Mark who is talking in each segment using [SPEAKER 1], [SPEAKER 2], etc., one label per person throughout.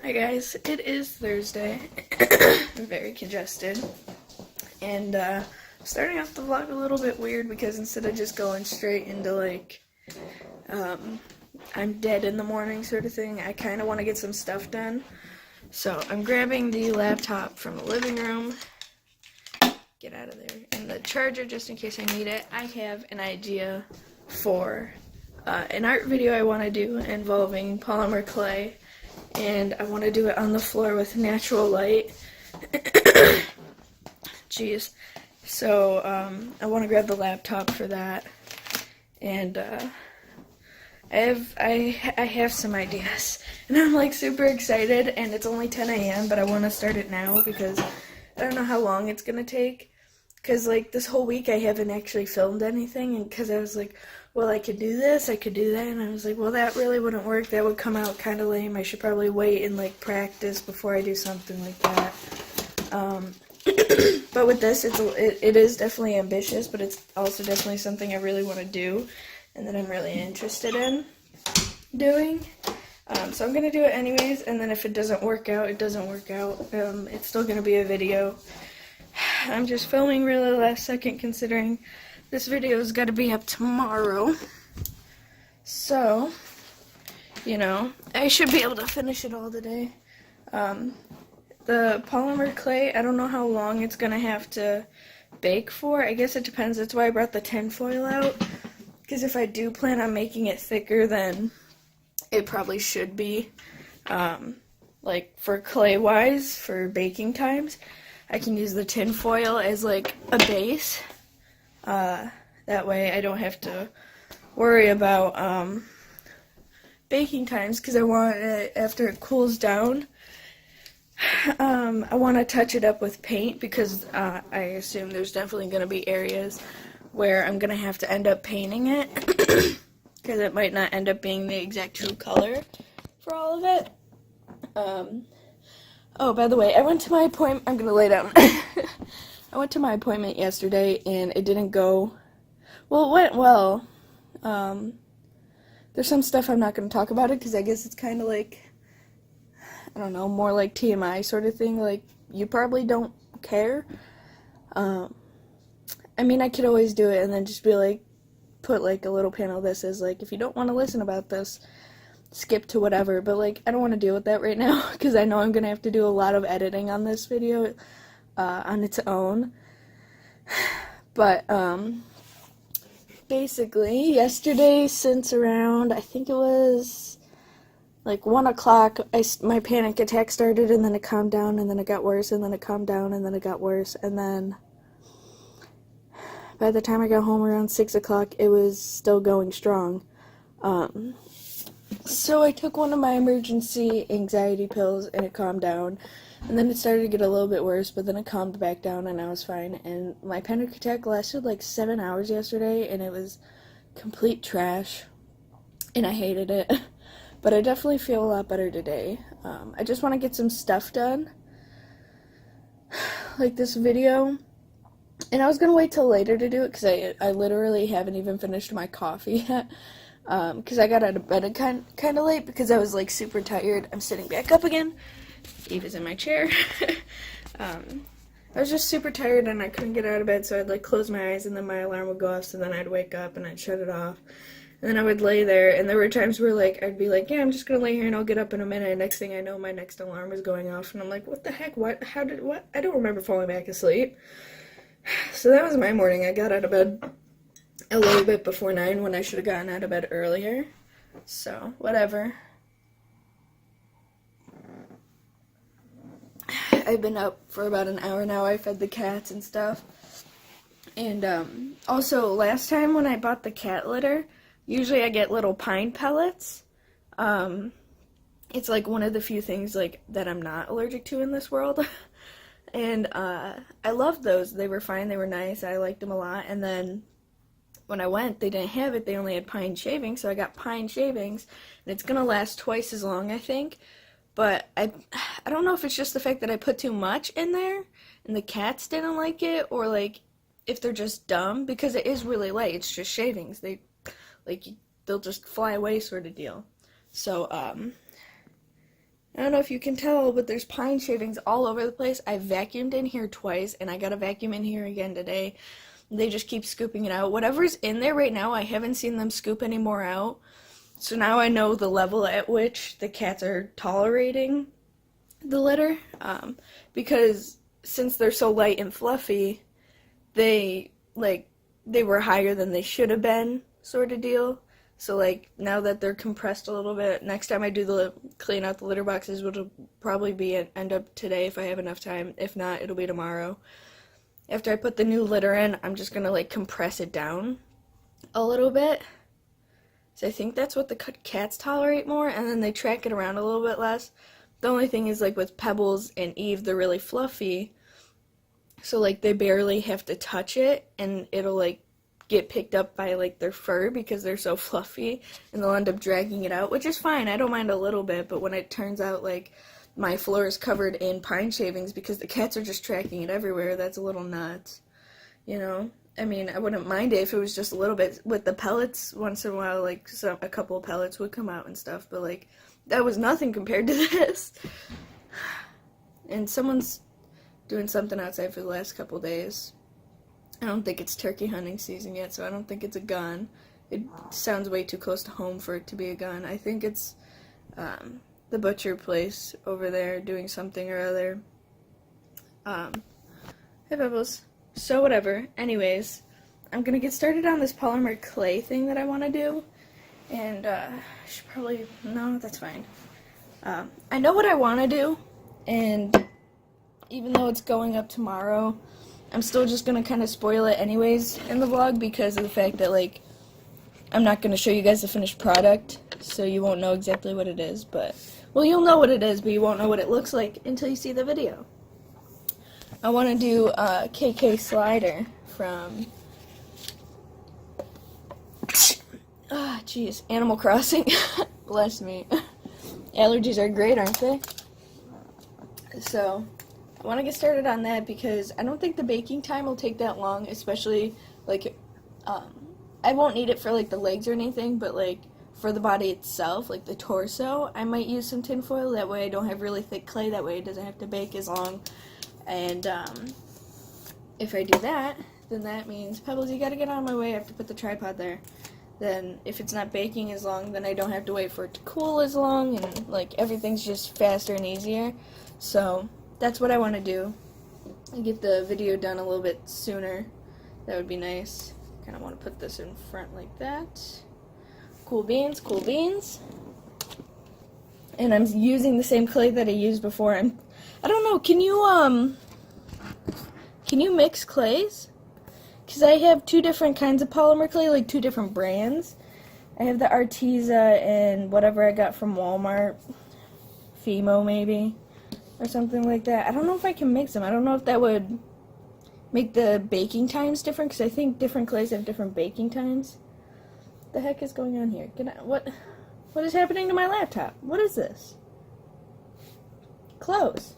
[SPEAKER 1] Hi guys, it is Thursday. I'm very congested. And starting off the vlog a little bit weird because instead of just going straight into like I'm dead in the morning sort of thing, I kind of want to get some stuff done. So I'm grabbing the laptop from the living room. Get out of there. And the charger just in case I need it. I have an idea for an art video I want to do involving polymer clay. And I want to do it on the floor with natural light. Jeez. So, I want to grab the laptop for that. And, I have some ideas. And I'm, like, super excited, and it's only 10 a.m., but I want to start it now because I don't know how long it's going to take. Because, like, this whole week I haven't actually filmed anything, and because I was like, well, I could do this, I could do that, and I was like, well, that really wouldn't work, that would come out kind of lame, I should probably wait and, like, practice before I do something like that. But with this, it is definitely ambitious, but it's also definitely something I really want to do, and that I'm really interested in doing. So I'm going to do it anyways, and then if it doesn't work out, it doesn't work out. It's still going to be a video. I'm just filming really last second considering this video's got to be up tomorrow. So, you know, I should be able to finish it all today. The polymer clay, I don't know how long it's going to have to bake for. I guess it depends. That's why I brought the tin foil out. Because if I do plan on making it thicker, then it probably should be, like, for clay-wise, for baking times. I can use the tin foil as like a base. That way I don't have to worry about baking times because I want it, after it cools down, I want to touch it up with paint because I assume there's definitely going to be areas where I'm going to have to end up painting it because it might not end up being the exact true color for all of it. Oh, by the way, I went to my appointment. I'm going to lay down. I went to my appointment yesterday, and it didn't go... Well, it went well. There's some stuff I'm not going to talk about it, because I guess it's kind of like, I don't know, more like TMI sort of thing. Like, you probably don't care. I mean, I could always do it and then just be like, put like a little panel that says, like, if you don't want to listen about this, skip to whatever, but like I don't want to deal with that right now because I know I'm gonna have to do a lot of editing on this video on its own. But basically yesterday since around I think it was like 1 o'clock my panic attack started, and then it calmed down, and then it got worse, and then it calmed down, and then it got worse, and then by the time I got home around 6 o'clock it was still going strong. So I took one of my emergency anxiety pills, and it calmed down. And then it started to get a little bit worse, but then it calmed back down, and I was fine. And my panic attack lasted like 7 hours yesterday, and it was complete trash. And I hated it. But I definitely feel a lot better today. I just want to get some stuff done. Like this video. And I was going to wait till later to do it, because I literally haven't even finished my coffee yet. Because I got out of bed kind of late because I was, like, super tired. I'm sitting back up again. Eve is in my chair. I was just super tired and I couldn't get out of bed, so I'd, like, close my eyes and then my alarm would go off, so then I'd wake up and I'd shut it off. And then I would lay there, and there were times where, like, I'd be like, yeah, I'm just gonna lay here and I'll get up in a minute, and next thing I know, my next alarm was going off, and I'm like, what the heck, what, what? I don't remember falling back asleep. So that was my morning. I got out of bed a little bit before 9 when I should have gotten out of bed earlier. So, whatever. I've been up for about an hour now. I fed the cats and stuff. And, also, last time when I bought the cat litter, usually I get little pine pellets. It's, like, one of the few things, like, that I'm not allergic to in this world. And, I loved those. They were fine. They were nice. I liked them a lot. And then when I went, they didn't have it. They only had pine shavings, so I got pine shavings, and it's gonna last twice as long, I think. But I don't know if it's just the fact that I put too much in there, and the cats didn't like it, or like if they're just dumb, because it is really light. It's just shavings. They'll just fly away, sort of deal. So I don't know if you can tell, but there's pine shavings all over the place. I vacuumed in here twice, and I got a vacuum in here again today. They just keep scooping it out. Whatever's in there right now, I haven't seen them scoop any more out. So now I know the level at which the cats are tolerating the litter. Because since they're so light and fluffy, they were higher than they should have been, sort of deal. So, like, now that they're compressed a little bit, next time I do the clean out the litter boxes, which will probably be end up today if I have enough time. If not, it'll be tomorrow. After I put the new litter in, I'm just gonna, like, compress it down a little bit. So I think that's what the cats tolerate more, and then they track it around a little bit less. The only thing is, like, with Pebbles and Eve, they're really fluffy. So, like, they barely have to touch it, and it'll, like, get picked up by, like, their fur because they're so fluffy, and they'll end up dragging it out, which is fine. I don't mind a little bit, but when it turns out, like, my floor is covered in pine shavings because the cats are just tracking it everywhere, that's a little nuts, you know? I mean, I wouldn't mind it if it was just a little bit. With the pellets, once in a while, like, a couple of pellets would come out and stuff, but, like, that was nothing compared to this. And someone's doing something outside for the last couple days. I don't think it's turkey hunting season yet, so I don't think it's a gun. It sounds way too close to home for it to be a gun. I think it's the butcher place over there doing something or other. Hey, Bubbles. So whatever. Anyways, I'm going to get started on this polymer clay thing that I want to do. And I should probably... No, that's fine. I know what I want to do, and even though it's going up tomorrow, I'm still just going to kind of spoil it anyways in the vlog because of the fact that, like, I'm not going to show you guys the finished product, so you won't know exactly what it is, but, well, you'll know what it is, but you won't know what it looks like until you see the video. I want to do a KK slider from, jeez, Animal Crossing. Bless me. Allergies are great, aren't they? So, I want to get started on that because I don't think the baking time will take that long, especially, like, I won't need it for, like, the legs or anything, but, like, for the body itself, like the torso, I might use some tin foil. That way I don't have really thick clay. That way it doesn't have to bake as long. And, if I do that, then that means, Pebbles, you gotta get out of my way. I have to put the tripod there. Then, if it's not baking as long, then I don't have to wait for it to cool as long, and, like, everything's just faster and easier. So, that's what I want to do. And get the video done a little bit sooner. That would be nice. Kind of want to put this in front like that. Cool beans, cool beans. And I'm using the same clay that I used before. I don't know, can you mix clays? Because I have two different kinds of polymer clay, like two different brands. I have the Arteza and whatever I got from Walmart. Fimo, maybe. Or something like that. I don't know if I can mix them. I don't know if that would make the baking times different, because I think different clays have different baking times. The heck is going on here? What is happening to my laptop? What is this? Close.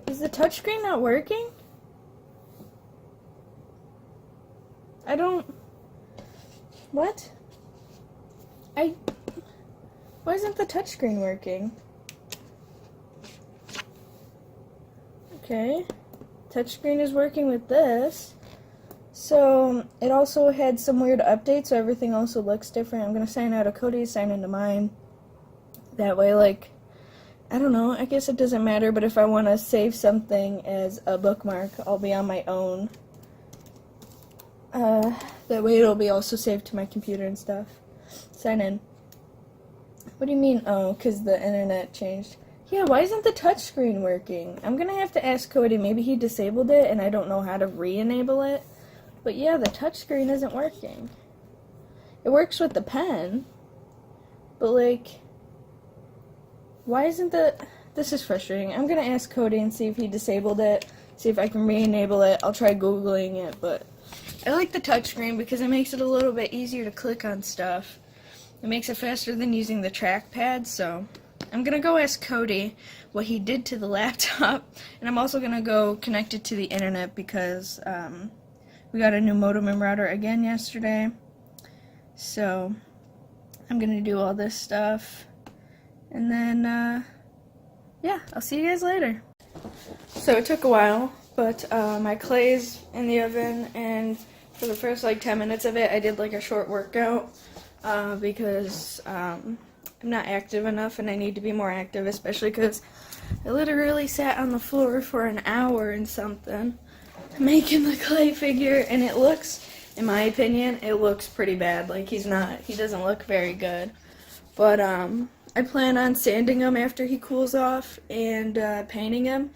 [SPEAKER 1] Is the touchscreen not working? I don't... What? Why isn't the touchscreen working? Okay. Touchscreen is working with this. So, it also had some weird updates, so everything also looks different. I'm going to sign out of Cody's, sign into mine. That way, like, I don't know, I guess it doesn't matter, but if I want to save something as a bookmark, I'll be on my own. That way it'll be also saved to my computer and stuff. Sign in. What do you mean, oh, because the internet changed? Yeah, why isn't the touchscreen working? I'm going to have to ask Cody. Maybe he disabled it and I don't know how to re-enable it. But yeah, the touchscreen isn't working. It works with the pen. But, like, why isn't the... This is frustrating. I'm going to ask Cody and see if he disabled it. See if I can re-enable it. I'll try Googling it, but I like the touchscreen because it makes it a little bit easier to click on stuff. It makes it faster than using the trackpad, so I'm going to go ask Cody what he did to the laptop, and I'm also going to go connect it to the internet because we got a new modem and router again yesterday, so I'm going to do all this stuff, And then, yeah, I'll see you guys later. So it took a while, but my clay's in the oven, and for the first like 10 minutes of it, I did like a short workout because I'm not active enough and I need to be more active, especially because I literally sat on the floor for an hour and something making the clay figure, and it looks, in my opinion, it looks pretty bad. Like he doesn't look very good. But I plan on sanding him after he cools off and painting him.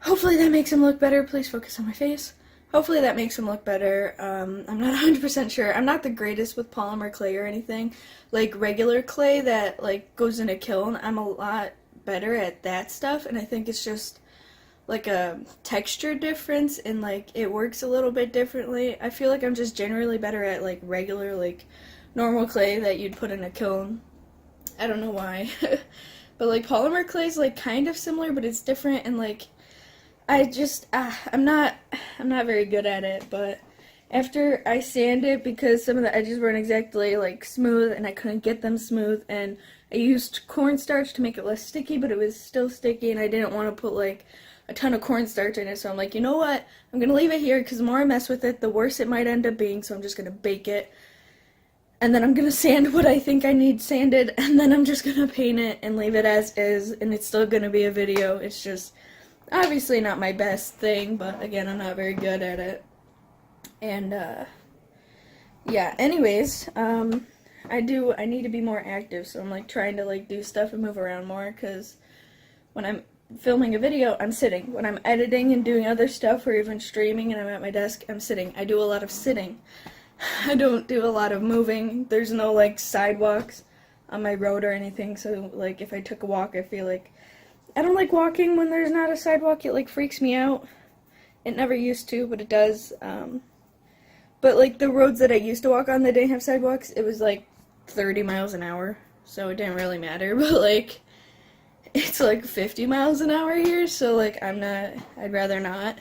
[SPEAKER 1] Hopefully that makes him look better. Please focus on my face. Hopefully that makes him look better. I'm not 100% sure. I'm not the greatest with polymer clay or anything. Like regular clay that like goes in a kiln, I'm a lot better at that stuff, and I think it's just like a texture difference, and like it works a little bit differently. I feel like I'm just generally better at like regular, like normal clay that you'd put in a kiln. I don't know why. But like polymer clay is like kind of similar, but it's different, and like I'm not very good at it. But after I sand it, because some of the edges weren't exactly like smooth and I couldn't get them smooth, and I used cornstarch to make it less sticky, but it was still sticky, and I didn't want to put like a ton of cornstarch in it, so I'm like, you know what, I'm gonna leave it here because the more I mess with it, the worse it might end up being. So I'm just gonna bake it, and then I'm gonna sand what I think I need sanded, and then I'm just gonna paint it and leave it as is, and it's still gonna be a video. It's just obviously not my best thing, but again, I'm not very good at it. And yeah, anyways, I need to be more active, so I'm like trying to like do stuff and move around more, because when I'm filming a video, I'm sitting. When I'm editing and doing other stuff, or even streaming and I'm at my desk, I'm sitting. I do a lot of sitting. I don't do a lot of moving. There's no like sidewalks on my road or anything, so like if I took a walk, I feel like I don't like walking when there's not a sidewalk. It like freaks me out. It never used to, but it does. But like the roads that I used to walk on that didn't have sidewalks, it was like 30 miles an hour, so it didn't really matter. But like it's like 50 miles an hour here, so like I'd rather not.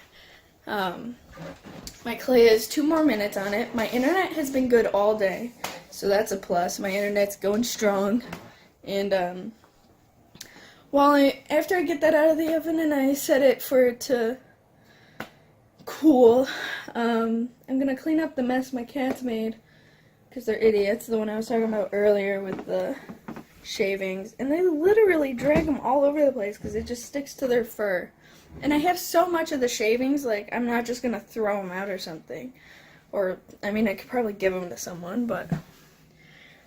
[SPEAKER 1] My clay has 2 more minutes on it. My internet has been good all day, so that's a plus. My internet's going strong. And after I get that out of the oven and I set it for it to cool, I'm gonna clean up the mess my cats made, because they're idiots. The one I was talking about earlier with the shavings, and they literally drag them all over the place because it just sticks to their fur. And I have so much of the shavings, like I'm not just gonna throw them out or something, or I mean I could probably give them to someone, but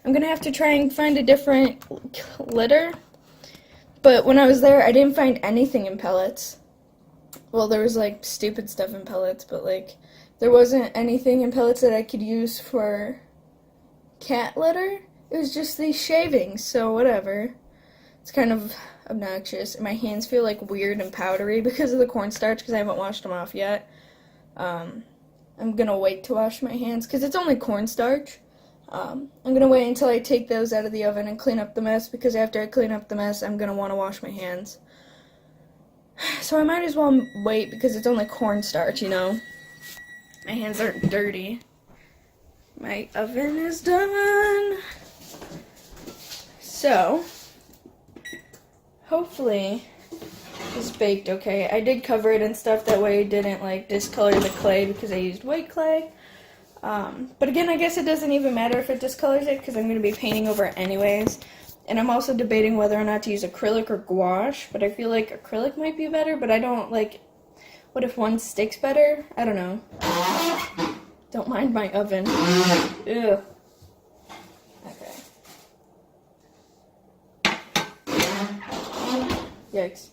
[SPEAKER 1] I'm gonna have to try and find a different litter. But when I was there, I didn't find anything in pellets. Well, there was like stupid stuff in pellets, but like there wasn't anything in pellets that I could use for cat litter. It was just these shavings, so whatever. It's kind of obnoxious. And my hands feel like weird and powdery because of the cornstarch, because I haven't washed them off yet. I'm gonna wait to wash my hands because it's only cornstarch. I'm gonna wait until I take those out of the oven and clean up the mess, because after I clean up the mess, I'm gonna want to wash my hands. So I might as well wait because it's only cornstarch, you know. My hands aren't dirty. My oven is done. So, hopefully it's baked okay. I did cover it and stuff, that way it didn't like discolor the clay because I used white clay. But again, I guess it doesn't even matter if it discolors it because I'm going to be painting over it anyways. And I'm also debating whether or not to use acrylic or gouache, but I feel like acrylic might be better, but I don't like, what if one sticks better? I don't know. Don't mind my oven. Ugh. Okay. Yikes.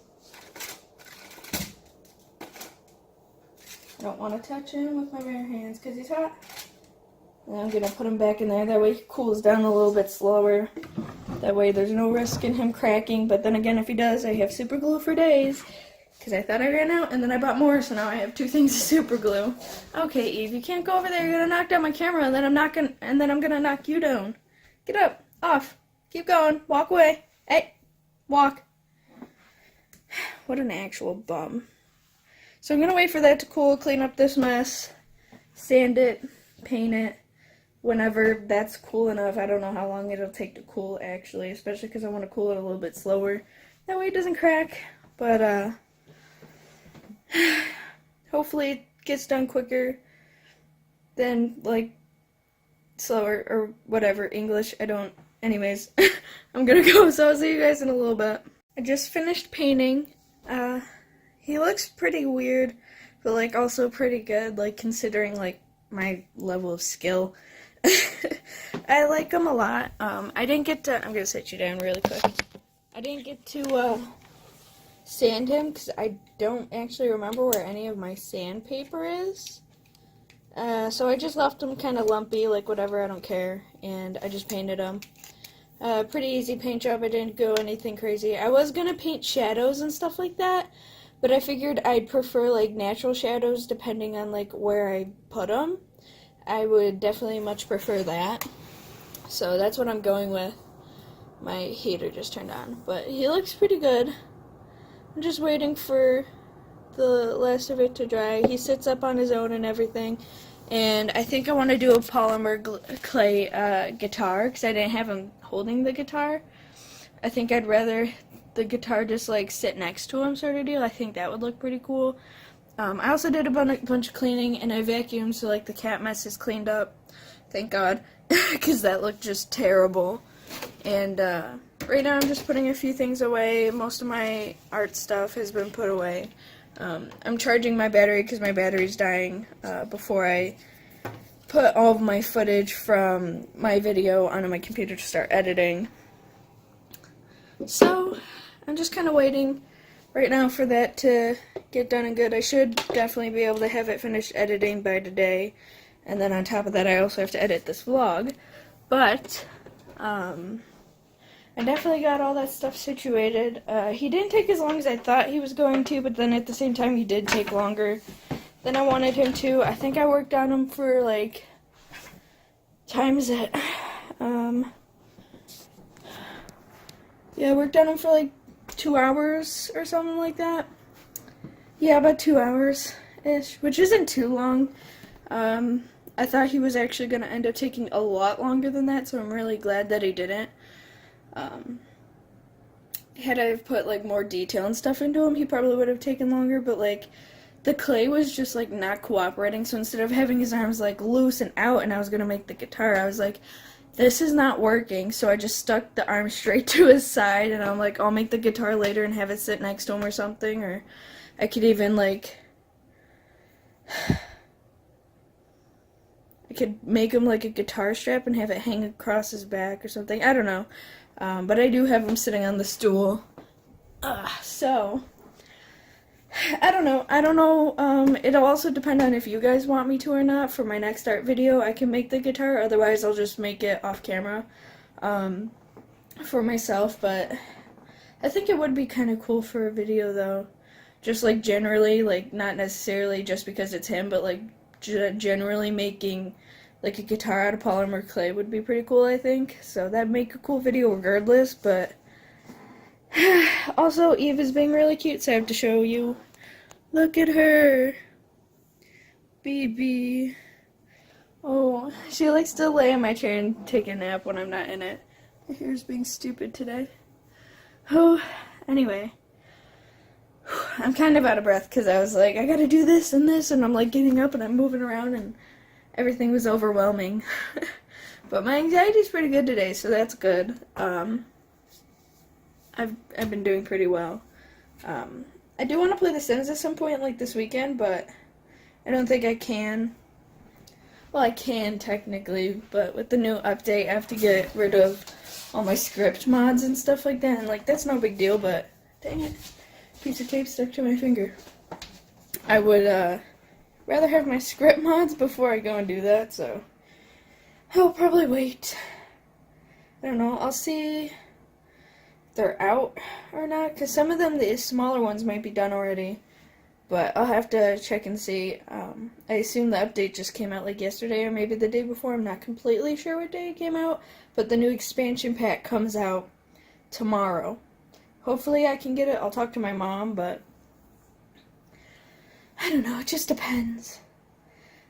[SPEAKER 1] I don't want to touch him with my bare hands because he's hot. And I'm going to put him back in there. That way he cools down a little bit slower. That way there's no risk in him cracking. But then again, if he does, I have super glue for days. Because I thought I ran out and then I bought more. So now I have 2 things of super glue. Okay, Eve, you can't go over there. You're going to knock down my camera and then I'm going to knock you down. Get up. Off. Keep going. Walk away. Hey. Walk. What an actual bum. So I'm going to wait for that to cool, clean up this mess, sand it, paint it, whenever that's cool enough. I don't know how long it'll take to cool, actually, especially because I want to cool it a little bit slower. That way it doesn't crack, but hopefully it gets done quicker than, like, slower or whatever, English, I don't, anyways, I'm gonna go, so I'll see you guys in a little bit. I just finished painting. He looks pretty weird, but, like, also pretty good, like, considering, like, my level of skill. I like him a lot. I didn't get to, I'm gonna sit you down really quick. I didn't get to, sand him, because I don't actually remember where any of my sandpaper is. So I just left him kind of lumpy, like whatever, I don't care, and I just painted him. Pretty easy paint job, I didn't go anything crazy. I was gonna paint shadows and stuff like that, but I figured I'd prefer, like, natural shadows depending on, like, where I put them. I would definitely much prefer that. So that's what I'm going with. My heater just turned on, but he looks pretty good. I'm just waiting for the last of it to dry. He sits up on his own and everything, and I think I want to do a polymer clay guitar, because I didn't have him holding the guitar. I think I'd rather the guitar just, like, sit next to him, sort of deal. I think that would look pretty cool. I also did a bunch of cleaning, and I vacuumed, so, like, the cat mess is cleaned up, thank God, because that looked just terrible. And right now I'm just putting a few things away. Most of my art stuff has been put away. I'm charging my battery because my battery's dying before I put all of my footage from my video onto my computer to start editing. So I'm just kind of waiting right now for that to get done and good. I should definitely be able to have it finished editing by today. And then on top of that, I also have to edit this vlog. But I definitely got all that stuff situated. He didn't take as long as I thought he was going to, but then at the same time he did take longer than I wanted him to. I think I worked on him for, like, time is it? Yeah, I worked on him for, like, 2 hours or something like that. Yeah, about 2 hours-ish, which isn't too long. I thought he was actually going to end up taking a lot longer than that, so I'm really glad that he didn't. Had I put, like, more detail and stuff into him, he probably would have taken longer, but, like, the clay was just, like, not cooperating, so instead of having his arms, like, loose and out and I was going to make the guitar, I was like, this is not working, so I just stuck the arm straight to his side, and I'm like, I'll make the guitar later and have it sit next to him or something, or I could even, like, I could make him, like, a guitar strap and have it hang across his back or something, I don't know, but I do have him sitting on the stool, so, I don't know, it'll also depend on if you guys want me to or not. For my next art video, I can make the guitar, otherwise I'll just make it off camera, for myself, but I think it would be kind of cool for a video, though, just, like, generally, like, not necessarily just because it's him, but, like, generally making, like, a guitar out of polymer clay would be pretty cool, I think, so that'd make a cool video regardless, but also, Eve is being really cute, so I have to show you. Look at her. BB. Oh, she likes to lay in my chair and take a nap when I'm not in it. My hair's being stupid today. Oh, anyway. I'm kind of out of breath because I was like, I gotta do this, and I'm like getting up and I'm moving around and everything was overwhelming. But my anxiety's pretty good today, so that's good. I've been doing pretty well. I do want to play The Sims at some point, like this weekend, but I don't think I can. Well, I can technically, but with the new update, I have to get rid of all my script mods and stuff like that, and, like, that's no big deal, but dang it, piece of tape stuck to my finger. I would rather have my script mods before I go and do that, so I'll probably wait. I don't know, I'll see they're out or not, because some of them, the smaller ones, might be done already, but I'll have to check and see. I assume the update just came out, like, yesterday or maybe the day before. I'm not completely sure what day it came out, but the new expansion pack comes out tomorrow. Hopefully I can get it. I'll talk to my mom, but I don't know, it just depends.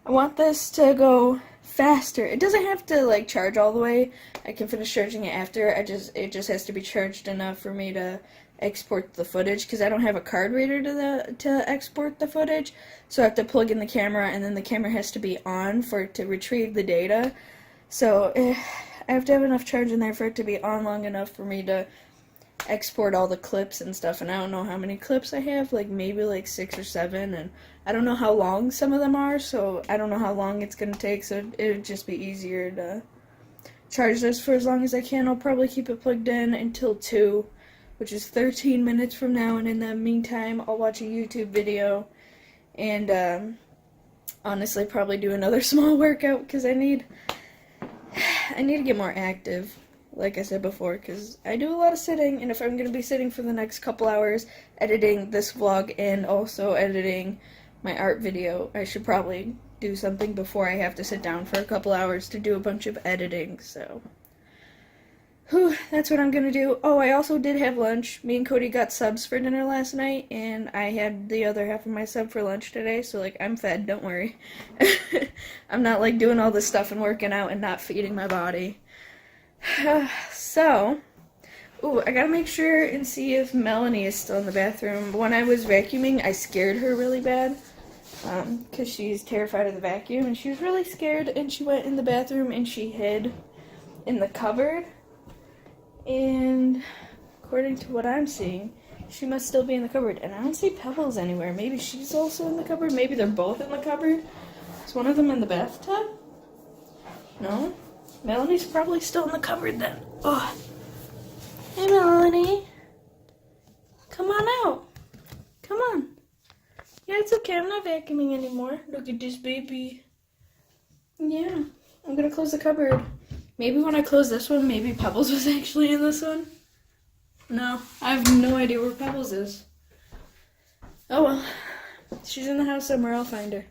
[SPEAKER 1] I want this to go faster. It doesn't have to like charge all the way. I can finish charging it after. It just has to be charged enough for me to export the footage, because I don't have a card reader to export the footage. So I have to plug in the camera, and then the camera has to be on for it to retrieve the data. So I have to have enough charge in there for it to be on long enough for me to export all the clips and stuff. And I don't know how many clips I have, like maybe like 6 or 7, and I don't know how long some of them are, so I don't know how long it's gonna take, so it would just be easier to charge this for as long as I can. I'll probably keep it plugged in until 2, which is 13 minutes from now, and in the meantime I'll watch a YouTube video and honestly probably do another small workout, because I need to get more active, like I said before, because I do a lot of sitting, and if I'm going to be sitting for the next couple hours editing this vlog and also editing my art video, I should probably do something before I have to sit down for a couple hours to do a bunch of editing, so that's what I'm gonna do. Oh, I also did have lunch. Me and Cody got subs for dinner last night, and I had the other half of my sub for lunch today, so like I'm fed, don't worry. I'm not like doing all this stuff and working out and not feeding my body. So, I gotta make sure and see if Melanie is still in the bathroom. When I was vacuuming, I scared her really bad, because she's terrified of the vacuum, and she was really scared, and she went in the bathroom and she hid in the cupboard. And according to what I'm seeing, she must still be in the cupboard. And I don't see Pebbles anywhere. Maybe she's also in the cupboard. Maybe they're both in the cupboard. Is one of them in the bathtub? No? Melanie's probably still in the cupboard then. Oh. Hey, Melanie. Come on out. Come on. Yeah, it's okay. I'm not vacuuming anymore. Look at this baby. Yeah. I'm gonna close the cupboard. Maybe when I close this one, maybe Pebbles was actually in this one. No, I have no idea where Pebbles is. Oh well. She's in the house somewhere, I'll find her.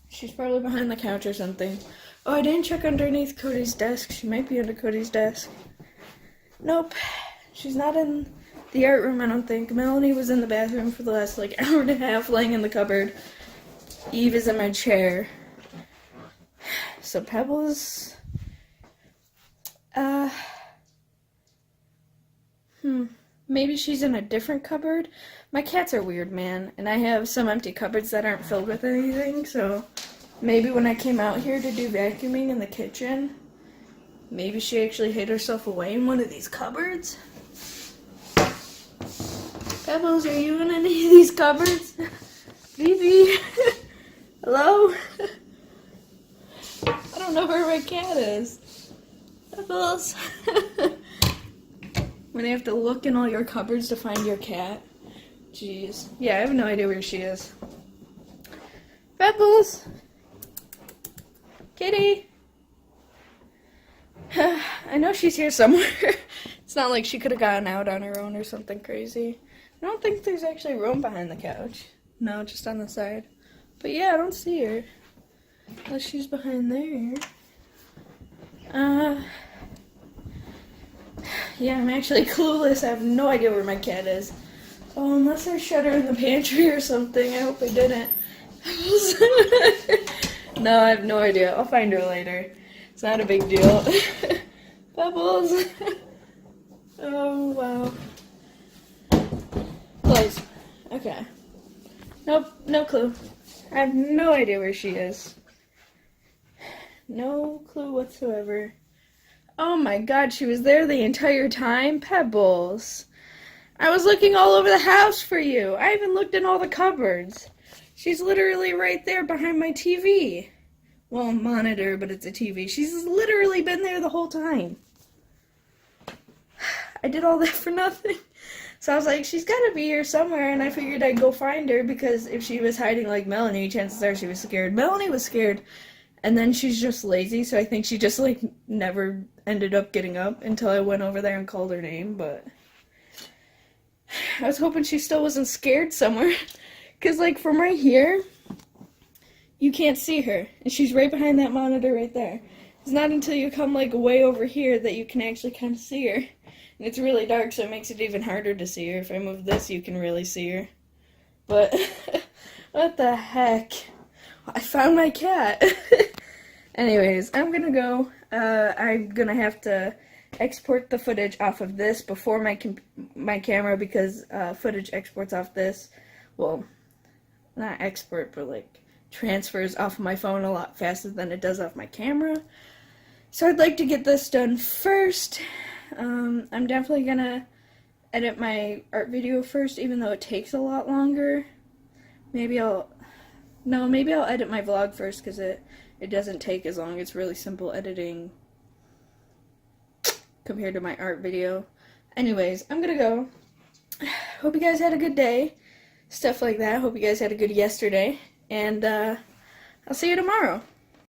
[SPEAKER 1] She's probably behind the couch or something. Oh, I didn't check underneath Cody's desk. She might be under Cody's desk. Nope. She's not in the art room, I don't think. Melanie was in the bathroom for the last like hour and a half, laying in the cupboard. Eve is in my chair. So Pebbles... maybe she's in a different cupboard. My cats are weird, man, and I have some empty cupboards that aren't filled with anything, so maybe when I came out here to do vacuuming in the kitchen, maybe she actually hid herself away in one of these cupboards. Pebbles, are you in any of these cupboards? Baby? Hello? I don't know where my cat is. Pebbles? When you have to look in all your cupboards to find your cat. Jeez. Yeah, I have no idea where she is. Pebbles! Kitty! I know she's here somewhere. It's not like she could have gotten out on her own or something crazy. I don't think there's actually room behind the couch. No, just on the side. But yeah, I don't see her. Unless she's behind there. Yeah, I'm actually clueless. I have no idea where my cat is. Oh, unless I shut her in the pantry or something. I hope I didn't. No, I have no idea. I'll find her later. It's not a big deal. Bubbles. Oh, wow. Close. Okay. Nope, no clue. I have no idea where she is. No clue whatsoever. Oh my god, she was there the entire time? Pebbles. I was looking all over the house for you. I even looked in all the cupboards. She's literally right there behind my TV. Well, monitor, but it's a TV. She's literally been there the whole time. I did all that for nothing. So I was like, she's gotta be here somewhere, and I figured I'd go find her, because if she was hiding like Melanie, chances are she was scared. Melanie was scared. And then she's just lazy, so I think she just, like, never ended up getting up until I went over there and called her name, but I was hoping she still wasn't scared somewhere, because, like, from right here, you can't see her, and she's right behind that monitor right there. It's not until you come, like, way over here that you can actually kind of see her, and it's really dark, so it makes it even harder to see her. If I move this, you can really see her, but what the heck? I found my cat. Anyways, I'm gonna go. I'm gonna have to export the footage off of this before my camera because footage exports off this. Well, not export, but like transfers off of my phone a lot faster than it does off my camera. So I'd like to get this done first. I'm definitely gonna edit my art video first, even though it takes a lot longer. Maybe I'll edit my vlog first because it doesn't take as long. It's really simple editing compared to my art video. Anyways, I'm gonna go. Hope you guys had a good day. Stuff like that. Hope you guys had a good yesterday. And I'll see you tomorrow.